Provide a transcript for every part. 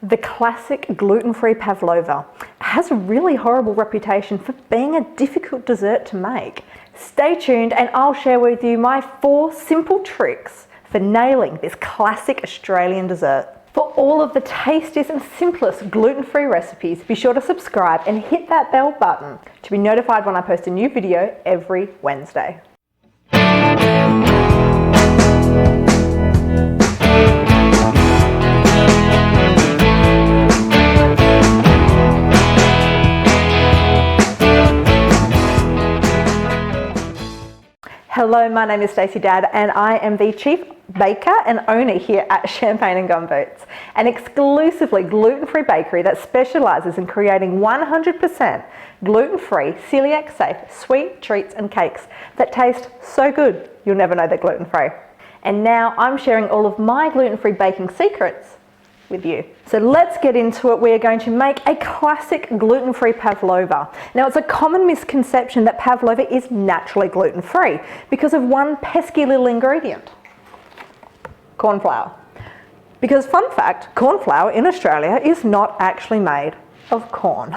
The classic gluten-free pavlova has a really horrible reputation for being a difficult dessert to make. Stay tuned and I'll share with you my 4 simple tricks for nailing this classic Australian dessert. For all of the tastiest and simplest gluten-free recipes, be sure to subscribe and hit that bell button to be notified when I post a new video every Wednesday. Hello, my name is Stacey Dadd and I am the Chief Baker and owner here at Champagne and Gumboots, an exclusively gluten-free bakery that specialises in creating 100% gluten-free, celiac-safe sweet treats and cakes that taste so good you'll never know they're gluten-free. And now I'm sharing all of my gluten-free baking secrets with you. So let's get into it. We are going to make a classic gluten-free pavlova. Now, it's a common misconception that pavlova is naturally gluten-free because of one pesky little ingredient: corn flour. Because fun fact, corn flour in Australia is not actually made of corn.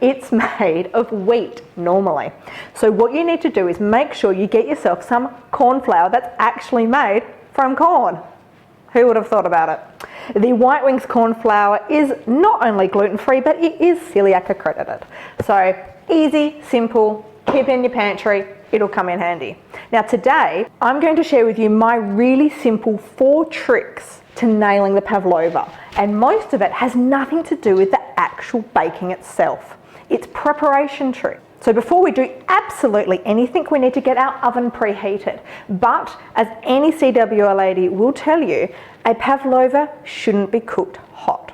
It's made of wheat normally. So what you need to do is make sure you get yourself some corn flour that's actually made from corn. Who would have thought about it? The White Wings corn flour is not only gluten-free, but it is celiac accredited. So easy, simple, keep it in your pantry, it'll come in handy. Now today, I'm going to share with you my really simple 4 tricks to nailing the pavlova. And most of it has nothing to do with the actual baking itself. It's preparation tricks. So before we do absolutely anything, we need to get our oven preheated. But as any CWA lady will tell you, a pavlova shouldn't be cooked hot.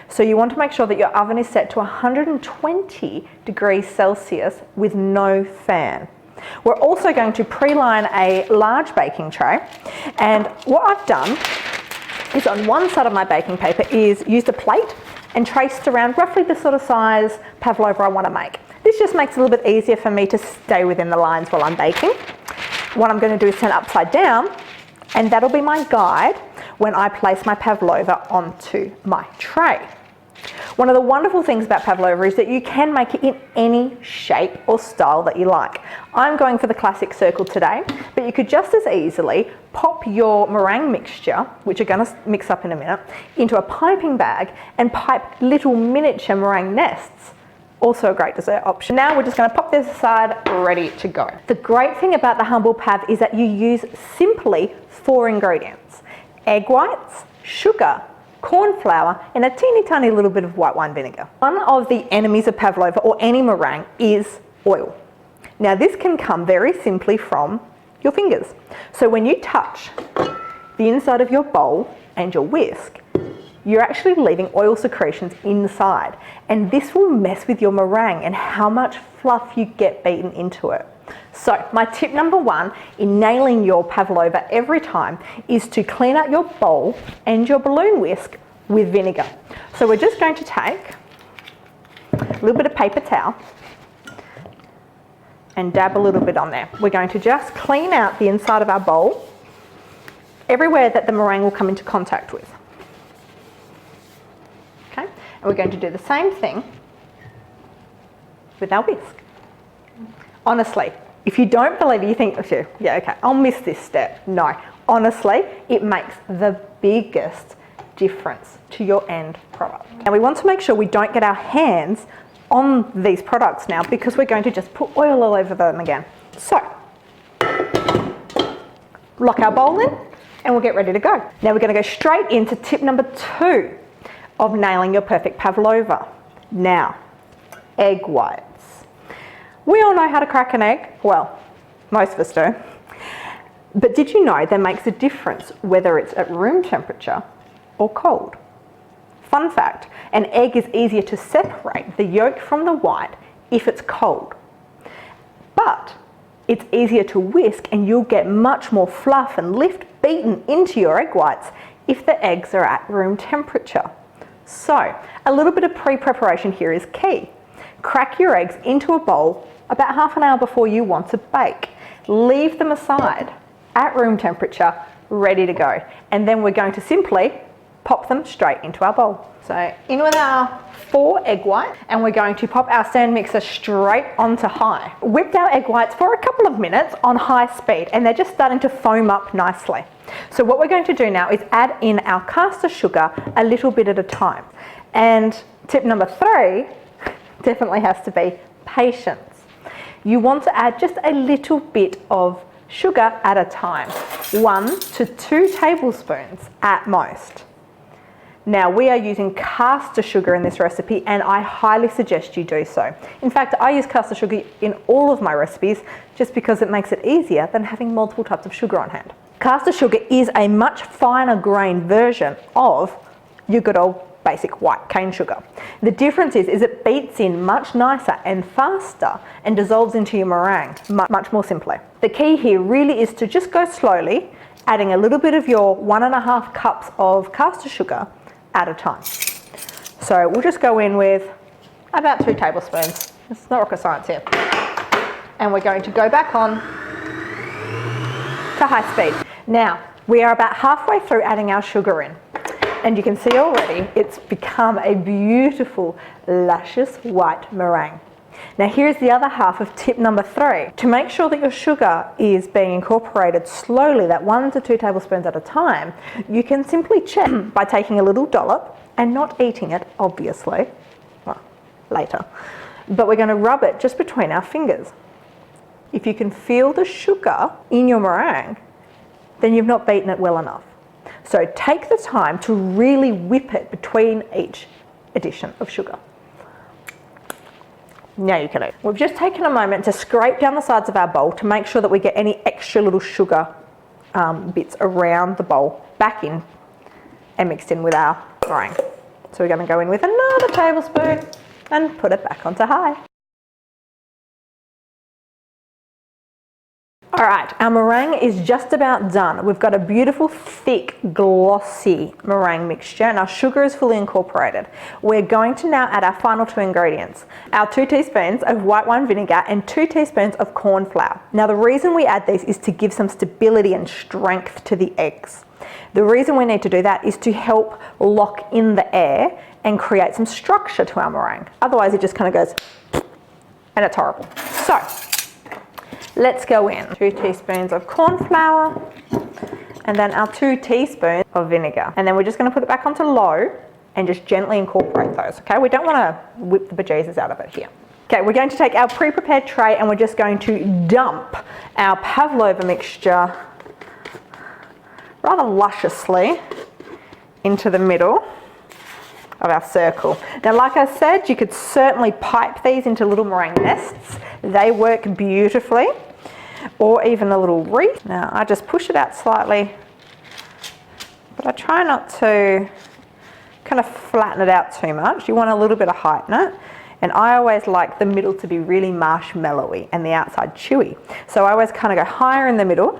So you want to make sure that your oven is set to 120 degrees Celsius with no fan. We're also going to pre-line a large baking tray. And what I've done is on one side of my baking paper is used a plate and traced around roughly the sort of size pavlova I want to make. This just makes it a little bit easier for me to stay within the lines while I'm baking. What I'm going to do is turn it upside down, and that'll be my guide when I place my pavlova onto my tray. One of the wonderful things about pavlova is that you can make it in any shape or style that you like. I'm going for the classic circle today, but you could just as easily pop your meringue mixture, which you're going to mix up in a minute, into a piping bag and pipe little miniature meringue nests. Also a great dessert option. Now we're just going to pop this aside, ready to go. The great thing about the Humble Pav is that you use simply 4 ingredients: egg whites, sugar, corn flour, and a teeny tiny little bit of white wine vinegar. One of the enemies of pavlova or any meringue is oil. Now this can come very simply from your fingers. So when you touch the inside of your bowl and your whisk, you're actually leaving oil secretions inside, and this will mess with your meringue and how much fluff you get beaten into it. So my tip number 1 in nailing your pavlova every time is to clean out your bowl and your balloon whisk with vinegar. So we're just going to take a little bit of paper towel and dab a little bit on there. We're going to just clean out the inside of our bowl, everywhere that the meringue will come into contact with. And we're going to do the same thing with our whisk. Honestly, if you don't believe it, you think, oh, yeah, okay, I'll miss this step. No, honestly, it makes the biggest difference to your end product. And we want to make sure we don't get our hands on these products now, because we're going to just put oil all over them again. So, lock our bowl in and we'll get ready to go. Now we're going to go straight into tip number 2 of nailing your perfect pavlova. Now, egg whites. We all know how to crack an egg. Well, most of us do. But did you know that makes a difference whether it's at room temperature or cold? Fun fact, an egg is easier to separate the yolk from the white if it's cold. But it's easier to whisk and you'll get much more fluff and lift beaten into your egg whites if the eggs are at room temperature. So, a little bit of pre-preparation here is key. Crack your eggs into a bowl about half an hour before you want to bake. Leave them aside at room temperature, ready to go. And then we're going to simply pop them straight into our bowl. So in with our 4 egg whites, and we're going to pop our stand mixer straight onto high. Whipped our egg whites for a couple of minutes on high speed, and they're just starting to foam up nicely. So what we're going to do now is add in our caster sugar a little bit at a time. And tip number 3 definitely has to be patience. You want to add just a little bit of sugar at a time, 1 to 2 tablespoons at most. Now we are using caster sugar in this recipe, and I highly suggest you do so. In fact, I use caster sugar in all of my recipes just because it makes it easier than having multiple types of sugar on hand. Caster sugar is a much finer grained version of your good old basic white cane sugar. The difference is it beats in much nicer and faster and dissolves into your meringue much more simply. The key here really is to just go slowly, adding a little bit of your 1.5 cups of caster sugar at a time. So we'll just go in with about 2 tablespoons. It's not rocket science here. And we're going to go back on to high speed. Now, we are about halfway through adding our sugar in. And you can see already it's become a beautiful, luscious white meringue. Now here's the other half of tip number 3. To make sure that your sugar is being incorporated slowly, that 1 to 2 tablespoons at a time, you can simply check by taking a little dollop and not eating it, obviously, well, later. But we're going to rub it just between our fingers. If you can feel the sugar in your meringue, then you've not beaten it well enough. So take the time to really whip it between each addition of sugar. Now you can eat. We've just taken a moment to scrape down the sides of our bowl to make sure that we get any extra little sugar bits around the bowl back in and mixed in with our meringue. So we're going to go in with another tablespoon and put it back onto high. All right, our meringue is just about done. We've got a beautiful, thick, glossy meringue mixture, and our sugar is fully incorporated. We're going to now add our final 2 ingredients, our 2 teaspoons of white wine vinegar and 2 teaspoons of corn flour. Now the reason we add these is to give some stability and strength to the eggs. The reason we need to do that is to help lock in the air and create some structure to our meringue. Otherwise it just kind of goes, and it's horrible. So, let's go in. 2 teaspoons of corn flour and then our 2 teaspoons of vinegar. And then we're just going to put it back onto low and just gently incorporate those, okay? We don't want to whip the bejesus out of it here. Okay, we're going to take our pre-prepared tray and we're just going to dump our pavlova mixture rather lusciously into the middle of our circle. Now, like I said, you could certainly pipe these into little meringue nests. They work beautifully, or even a little wreath. Now, I just push it out slightly, but I try not to kind of flatten it out too much. You want a little bit of height in it. And I always like the middle to be really marshmallowy and the outside chewy. So I always kind of go higher in the middle.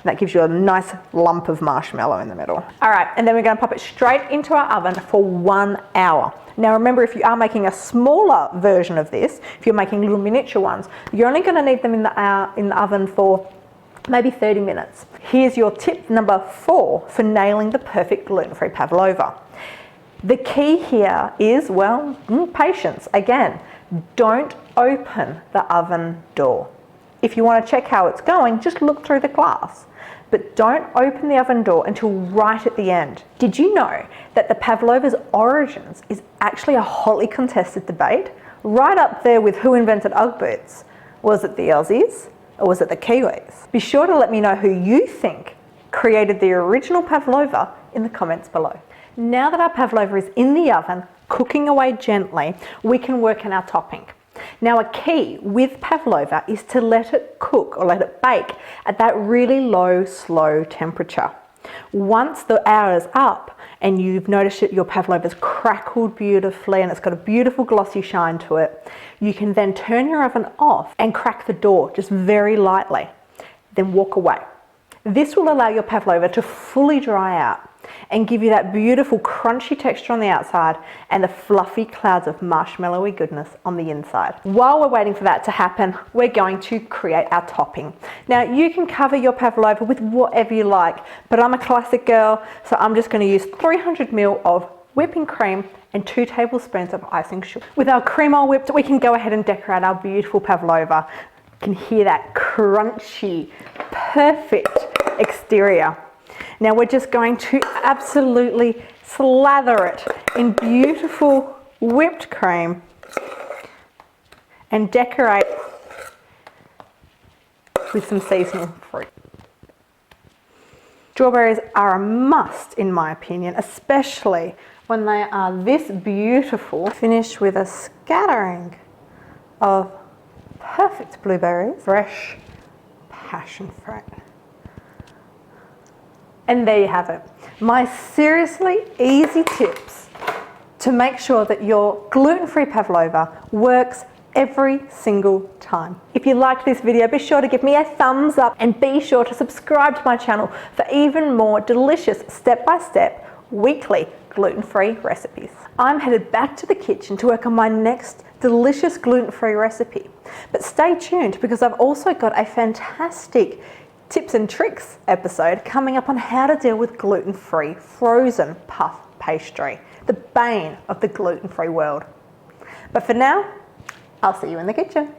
That gives you a nice lump of marshmallow in the middle. All right, and then we're going to pop it straight into our oven for 1 hour. Now remember, if you are making a smaller version of this, if you're making little miniature ones, you're only going to need them in the oven for maybe 30 minutes. Here's your tip number 4 for nailing the perfect gluten-free pavlova. The key here is, well, patience. Again, don't open the oven door. If you want to check how it's going, just look through the glass. But don't open the oven door until right at the end. Did you know that the pavlova's origins is actually a hotly contested debate? Right up there with who invented Ugg boots. Was it the Aussies or was it the Kiwis? Be sure to let me know who you think created the original pavlova in the comments below. Now that our pavlova is in the oven, cooking away gently, we can work on our topping. Now a key with pavlova is to let it cook or let it bake at that really low, slow temperature. Once the hour is up and you've noticed that your pavlova's crackled beautifully and it's got a beautiful glossy shine to it, you can then turn your oven off and crack the door just very lightly, then walk away. This will allow your pavlova to fully dry out. and give you that beautiful crunchy texture on the outside and the fluffy clouds of marshmallowy goodness on the inside. While we're waiting for that to happen, we're going to create our topping. Now you can cover your pavlova with whatever you like, but I'm a classic girl, so I'm just going to use 300 ml of whipping cream and 2 tablespoons of icing sugar. With our cream all whipped, we can go ahead and decorate our beautiful pavlova. You can hear that crunchy, perfect exterior. Now we're just going to absolutely slather it in beautiful whipped cream and decorate with some seasonal fruit. Strawberries are a must in my opinion, especially when they are this beautiful. Finish with a scattering of perfect blueberries, fresh passion fruit. And there you have it, my seriously easy tips to make sure that your gluten-free pavlova works every single time. If you liked this video, be sure to give me a thumbs up and be sure to subscribe to my channel for even more delicious step-by-step weekly gluten-free recipes. I'm headed back to the kitchen to work on my next delicious gluten-free recipe. But stay tuned because I've also got a fantastic tips and tricks episode coming up on how to deal with gluten-free frozen puff pastry, the bane of the gluten-free world. But for now, I'll see you in the kitchen.